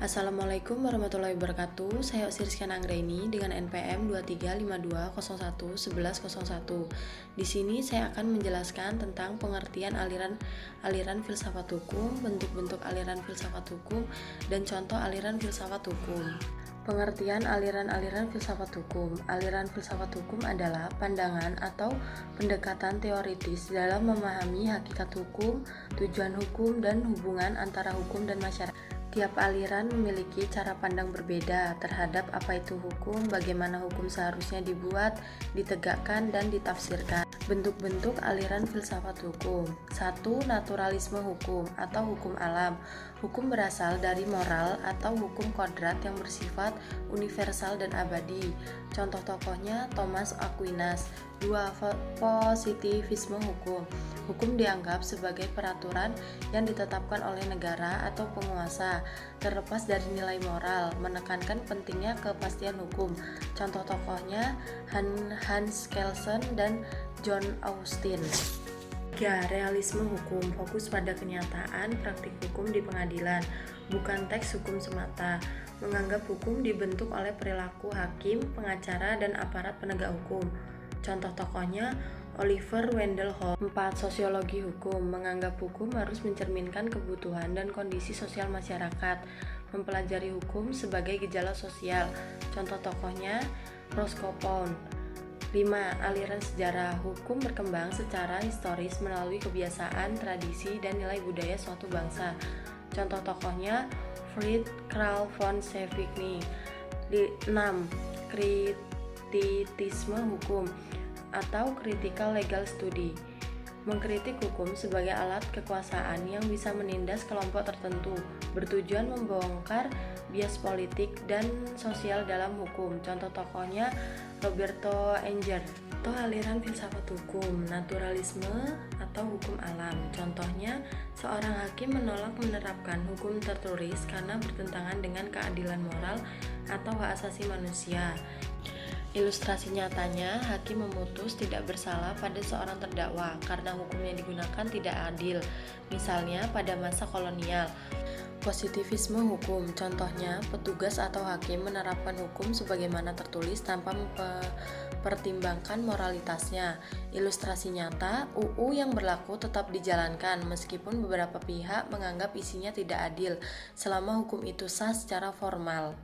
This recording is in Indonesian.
Assalamualaikum warahmatullahi wabarakatuh. Saya Osiriskan Anggraini dengan NPM 2352011101. Di sini saya akan menjelaskan tentang pengertian aliran filsafat hukum, bentuk-bentuk aliran filsafat hukum, dan contoh aliran filsafat hukum. Pengertian aliran-aliran filsafat hukum. Aliran filsafat hukum adalah pandangan atau pendekatan teoritis dalam memahami hakikat hukum, tujuan hukum, dan hubungan antara hukum dan masyarakat. Tiap aliran memiliki cara pandang berbeda terhadap apa itu hukum, bagaimana hukum seharusnya dibuat, ditegakkan, dan ditafsirkan. Bentuk-bentuk aliran filsafat hukum. 1. Naturalisme hukum atau hukum alam. Hukum berasal dari moral atau hukum kodrat yang bersifat universal dan abadi. Contoh tokohnya Thomas Aquinas. 2. Positivisme hukum. Hukum dianggap sebagai peraturan yang ditetapkan oleh negara atau penguasa, terlepas dari nilai moral, menekankan pentingnya kepastian hukum. Contoh tokohnya Hans Kelsen dan John Austin. 3. Realisme hukum, fokus pada kenyataan praktik hukum di pengadilan, bukan teks hukum semata. Menganggap hukum dibentuk oleh perilaku hakim, pengacara, dan aparat penegak hukum. Contoh tokohnya Oliver Wendell Holmes. 4. Sosiologi hukum, menganggap hukum harus mencerminkan kebutuhan dan kondisi sosial masyarakat, mempelajari hukum sebagai gejala sosial. Contoh tokohnya Roscoe Pound. 5. Aliran sejarah, hukum berkembang secara historis melalui kebiasaan, tradisi, dan nilai budaya suatu bangsa. Contoh tokohnya Fried Karl von Savigny. 6. Kritisisme hukum atau critical legal study, mengkritik hukum sebagai alat kekuasaan yang bisa menindas kelompok tertentu, bertujuan membongkar bias politik dan sosial dalam hukum. Contoh tokohnya Roberto Anger. Contoh aliran filsafat hukum. Naturalisme atau hukum alam. Contohnya, seorang hakim menolak menerapkan hukum tertulis karena bertentangan dengan keadilan moral atau hak asasi manusia. Ilustrasi nyatanya, hakim memutus tidak bersalah pada seorang terdakwa karena hukum yang digunakan tidak adil, misalnya pada masa kolonial. Positivisme hukum, contohnya petugas atau hakim menerapkan hukum sebagaimana tertulis tanpa mempertimbangkan moralitasnya. Ilustrasi nyata, UU yang berlaku tetap dijalankan meskipun beberapa pihak menganggap isinya tidak adil, selama hukum itu sah secara formal.